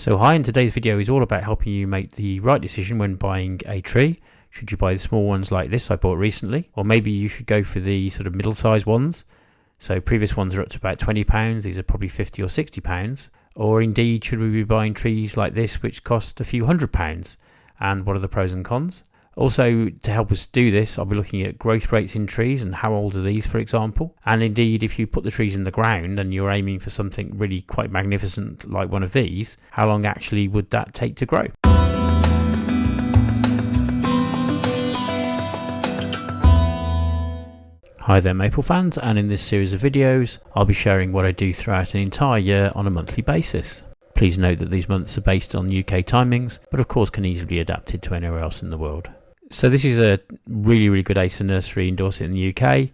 So hi, in today's video is all about helping you make the right decision when buying a tree. Should you buy the small ones like this I bought recently, or maybe you should go for the sort of middle-sized ones. So previous ones are up to about £20, these are probably £50 or £60. Or indeed, should we be buying trees like this which cost a few £100s? And what are the pros and cons? Also, to help us do this, I'll be looking at growth rates in trees and how old are these, for example. And indeed, if you put the trees in the ground and you're aiming for something really quite magnificent like one of these, how long actually would that take to grow? Hi there maple fans, and in this series of videos I'll be sharing what I do throughout an entire year on a monthly basis. Please note that these months are based on UK timings, but of course can easily be adapted to anywhere else in the world. So this is a really good Acer nursery in Dorset in the UK.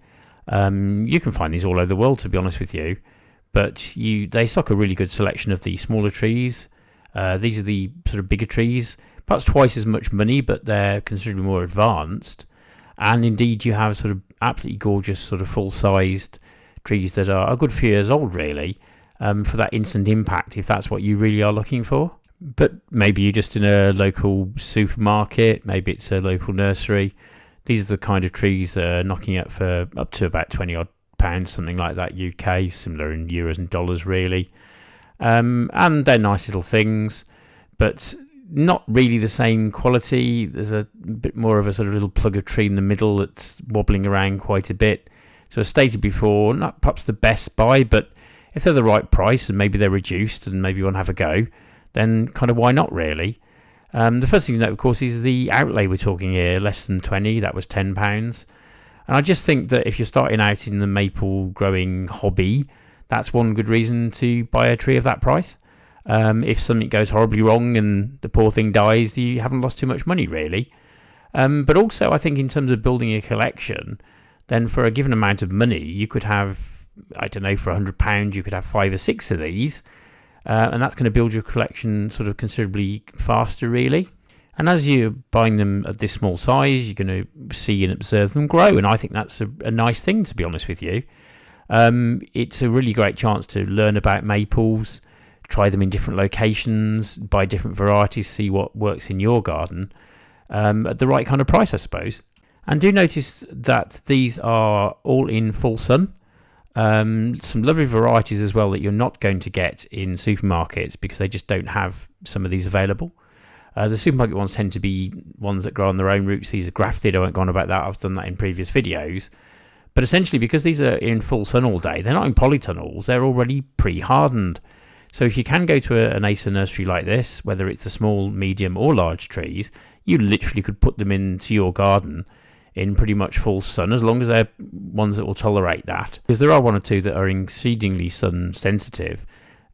You can find these all over the world, to be honest with you, but they stock a really good selection of the smaller trees. These are the sort of bigger trees, perhaps twice as much money, but they're considerably more advanced. And indeed you have sort of absolutely gorgeous sort of full-sized trees that are a good few years old really, for that instant impact if that's what you really are looking for. But maybe you're just in a local supermarket, maybe it's a local nursery. These are the kind of trees that are knocking up for up to about £20 odd, something like that UK, similar in euros and dollars really. And they're nice little things, but not really the same quality. There's a bit more of a sort of little plug of tree in the middle that's wobbling around quite a bit. So as stated before, not perhaps the best buy, but if they're the right price and maybe they're reduced and maybe you want to have a go, then kind of why not really. The first thing to note, of course, is the outlay we're talking here, less than 20, that was £10. And I just think that if you're starting out in the maple growing hobby, that's one good reason to buy a tree of that price. If something goes horribly wrong and the poor thing dies, you haven't lost too much money really. But also I think in terms of building a collection, then for a given amount of money you could have, I don't know, for £100 you could have 5 or 6 of these. And that's going to build your collection sort of considerably faster really. And as you're buying them at this small size, you're going to see and observe them grow, and I think that's a nice thing, to be honest with you. It's a really great chance to learn about maples, try them in different locations, buy different varieties, see what works in your garden at the right kind of price, I suppose. And do notice that these are all in full sun. Some lovely varieties as well that you're not going to get in supermarkets because they just don't have some of these available. The supermarket ones tend to be ones that grow on their own roots. These are grafted. I won't go on about that. I've done that in previous videos. But essentially, because these are in full sun all day, they're not in polytunnels. They're already pre-hardened. So if you can go to an Acer nursery like this, whether it's the small, medium or large trees, you literally could put them into your garden in pretty much full sun, as long as they're ones that will tolerate that. Because there are one or two that are exceedingly sun sensitive,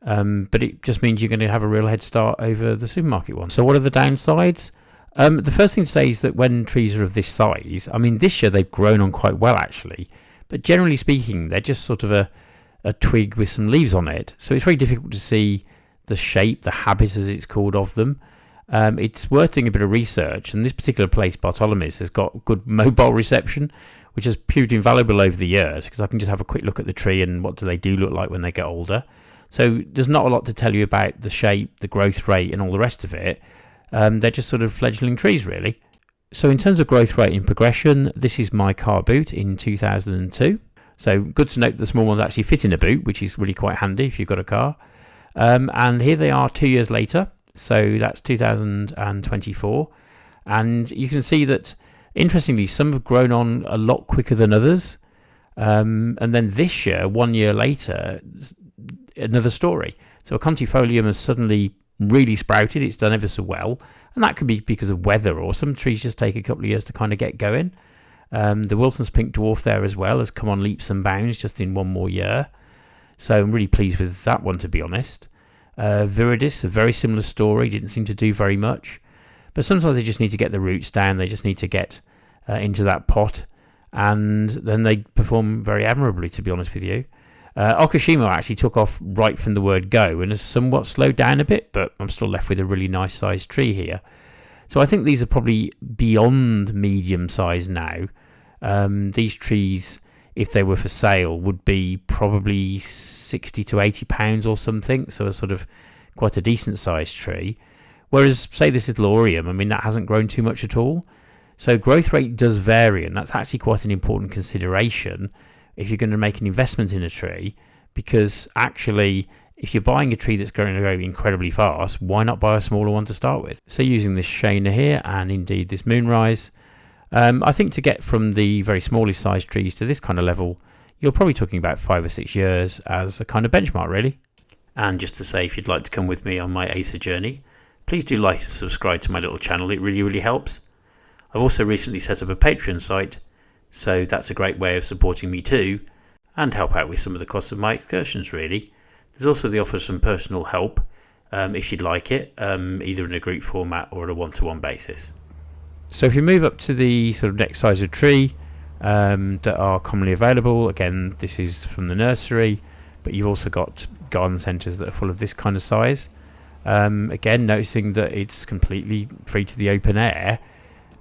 but it just means you're going to have a real head start over the supermarket one. So what are the downsides? The first thing to say is that when trees are of this size, I mean this year they've grown on quite well actually, but generally speaking they're just sort of a twig with some leaves on it. So it's very difficult to see the shape, the habit as it's called, of them. It's worth doing a bit of research, and this particular place, Bartholomew's, has got good mobile reception, which has proved invaluable over the years because I can just have a quick look at the tree and what do they do look like when they get older. So there's not a lot to tell you about the shape, the growth rate and all the rest of it. They're just sort of fledgling trees really. So in terms of growth rate and progression, this is my car boot in 2002. So good to note the small ones actually fit in a boot, which is really quite handy if you've got a car. And here they are 2 years later. So that's 2024. And you can see that, interestingly, some have grown on a lot quicker than others. And then this year, 1 year later, another story. So a contifolium has suddenly really sprouted. It's done ever so well. And that could be because of weather, or some trees just take a couple of years to kind of get going. The Wilson's pink dwarf there as well has come on leaps and bounds just in 1 more year. So I'm really pleased with that one, to be honest. Viridis, a very similar story, didn't seem to do very much. But sometimes they just need to get the roots down, they just need to get into that pot, and then they perform very admirably, to be honest with you. Okashimo actually took off right from the word go and has somewhat slowed down a bit, but I'm still left with a really nice sized tree here. So I think these are probably beyond medium size now. These trees, if they were for sale, would be probably £60 to £80 or something. So a sort of quite a decent sized tree. Whereas, say, this little Orium, I mean, that hasn't grown too much at all. So growth rate does vary, and that's actually quite an important consideration if you're going to make an investment in a tree, because actually, if you're buying a tree that's going to grow incredibly fast, why not buy a smaller one to start with? So using this Shana here, and indeed this Moonrise, I think to get from the very smallest sized trees to this kind of level, you're probably talking about 5 or 6 years as a kind of benchmark, really. And just to say, if you'd like to come with me on my Acer journey, please do like and subscribe to my little channel. It really helps. I've also recently set up a Patreon site, so that's a great way of supporting me too, and help out with some of the costs of my excursions, really. There's also the offer of some personal help, if you'd like it, either in a group format or on a one-to-one basis. So if you move up to the sort of next size of tree that are commonly available, again, this is from the nursery, but you've also got garden centres that are full of this kind of size. Again, noticing that it's completely free to the open air,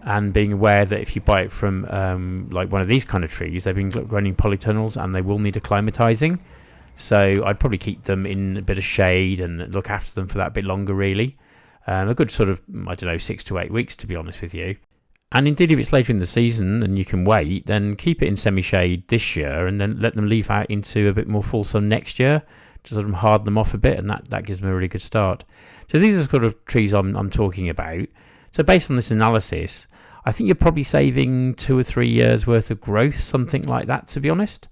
and being aware that if you buy it from like one of these kind of trees, they've been running polytunnels and they will need acclimatizing. So I'd probably keep them in a bit of shade and look after them for that bit longer, really. A good sort of, I don't know, 6 to 8 weeks, to be honest with you. And indeed, if it's later in the season and you can wait, then keep it in semi-shade this year and then let them leaf out into a bit more full sun next year to sort of harden them off a bit, and that gives them a really good start. So these are sort of trees I'm talking about. So based on this analysis, I think you're probably saving 2 or 3 years worth of growth, something like that, to be honest.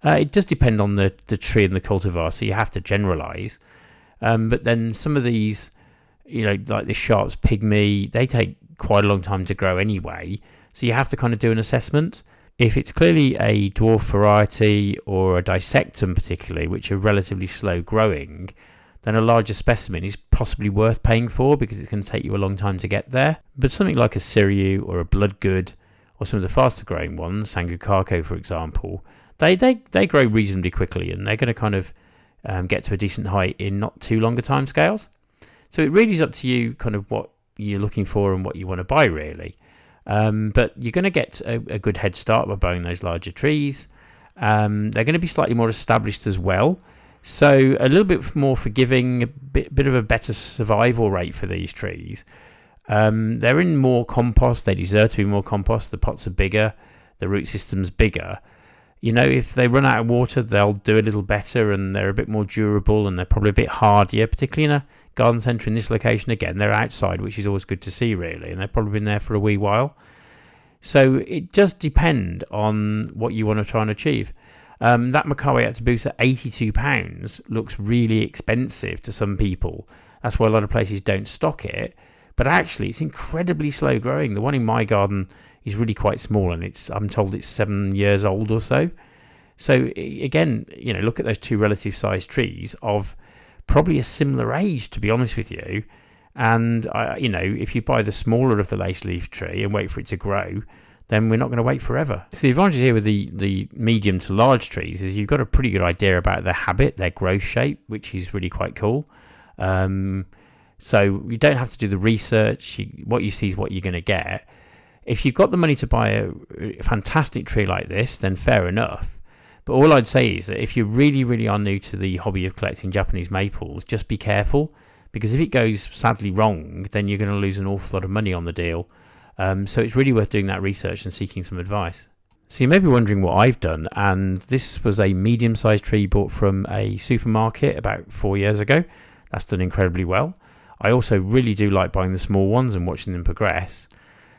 It does depend on the tree and the cultivar, so you have to generalise. But then some of these, you know, like the Sharp's Pygmy, they take quite a long time to grow anyway. So you have to kind of do an assessment. If it's clearly a dwarf variety or a dissectum particularly, which are relatively slow growing, then a larger specimen is possibly worth paying for because it's going to take you a long time to get there. But something like a Siriu or a Bloodgood or some of the faster growing ones, Sangukako for example, they grow reasonably quickly, and they're going to kind of get to a decent height in not too long a time scales. So it really is up to you kind of what you're looking for and what you want to buy, really. But you're going to get a good head start by buying those larger trees. They're going to be slightly more established as well. So a little bit more forgiving, a bit of a better survival rate for these trees. They're in more compost. They deserve to be more compost. The pots are bigger. The root system's bigger. You know, if they run out of water, they'll do a little better, and they're a bit more durable, and they're probably a bit hardier, particularly in a garden centre in this location. Again, they're outside, which is always good to see, really, and they've probably been there for a wee while. So it does depend on what you want to try and achieve. That Macawe Atsubusa at £82 looks really expensive to some people. That's why a lot of places don't stock it. But actually, it's incredibly slow growing. The one in my garden is really quite small, and I'm told it's 7 years old or so. So again, you know, look at those two relative sized trees of probably a similar age, to be honest with you. And you know, if you buy the smaller of the lace leaf tree and wait for it to grow, then we're not going to wait forever. So the advantage here with the medium to large trees is you've got a pretty good idea about their habit, their growth shape, which is really quite cool. So you don't have to do the research. What you see is what you're going to get. If you've got the money to buy a fantastic tree like this, then fair enough. But all I'd say is that if you really are new to the hobby of collecting Japanese maples, just be careful, because if it goes sadly wrong, then you're going to lose an awful lot of money on the deal. So it's really worth doing that research and seeking some advice. So you may be wondering what I've done, and this was a medium-sized tree bought from a supermarket about 4 years ago. That's done incredibly well. I also really do like buying the small ones and watching them progress.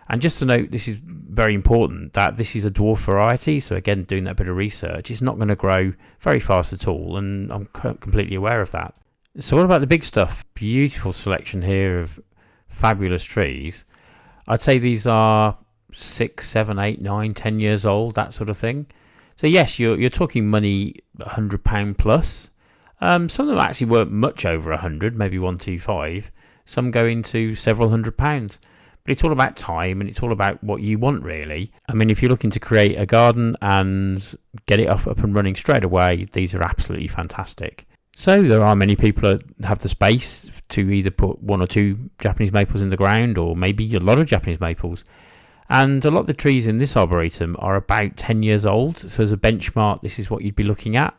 And just to note, this is very important, that this is a dwarf variety. So again, doing that bit of research, it's not going to grow very fast at all, and I'm completely aware of that. So what about the big stuff? Beautiful selection here of fabulous trees. I'd say these are 6, 7, 8, 9, 10 years old, that sort of thing. So yes, you're talking money, £100 plus. Some of them actually weren't much over 100, maybe 125. Some go into several £100s. But it's all about time, and it's all about what you want, really. I mean, if you're looking to create a garden and get it up and running straight away, these are absolutely fantastic. So there are many people that have the space to either put 1 or 2 Japanese maples in the ground, or maybe a lot of Japanese maples. And a lot of the trees in this arboretum are about 10 years old. So as a benchmark, this is what you'd be looking at.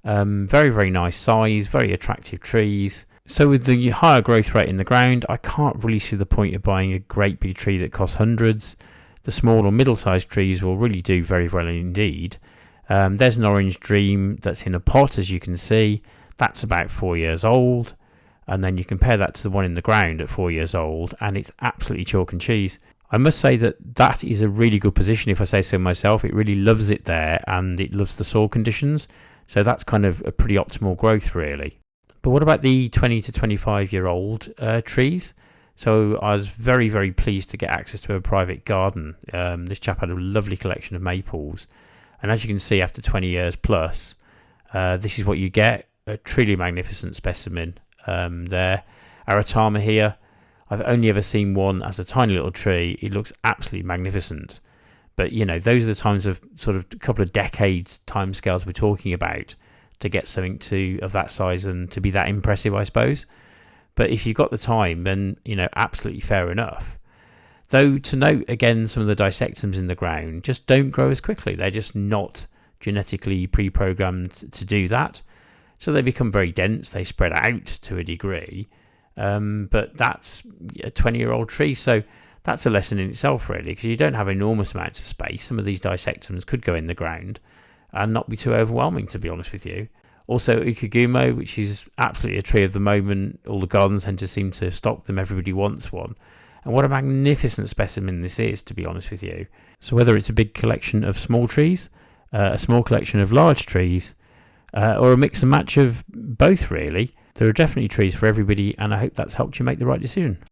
Very nice size, very attractive trees. So with the higher growth rate in the ground, I can't really see the point of buying a great big tree that costs hundreds. The small or middle-sized trees will really do very well indeed. There's an orange dream that's in a pot, as you can see. That's about 4 years old. And then you compare that to the one in the ground at 4 years old, and it's absolutely chalk and cheese. I must say that is a really good position, if I say so myself. It really loves it there, and it loves the soil conditions. So that's kind of a pretty optimal growth, really. But what about the 20 to 25 year old trees? So I was very, very pleased to get access to a private garden. This chap had a lovely collection of maples. And as you can see, after 20 years plus, this is what you get. A truly magnificent specimen there. Aratama here. I've only ever seen one as a tiny little tree. It looks absolutely magnificent. But, you know, those are the times of sort of a couple of decades timescales we're talking about to get something of that size and to be that impressive, I suppose. But if you've got the time, then, you know, absolutely fair enough. Though, to note again, some of the dissectums in the ground just don't grow as quickly. They're just not genetically pre-programmed to do that. So they become very dense. They spread out to a degree. But that's a 20-year-old tree. So that's a lesson in itself, really, because you don't have enormous amounts of space. Some of these dissectums could go in the ground and not be too overwhelming, to be honest with you. Also, Ukagumo, which is absolutely a tree of the moment. All the garden centres seem to stock them. Everybody wants one. And what a magnificent specimen this is, to be honest with you. So whether it's a big collection of small trees, a small collection of large trees, or a mix and match of both, really, there are definitely trees for everybody, and I hope that's helped you make the right decision.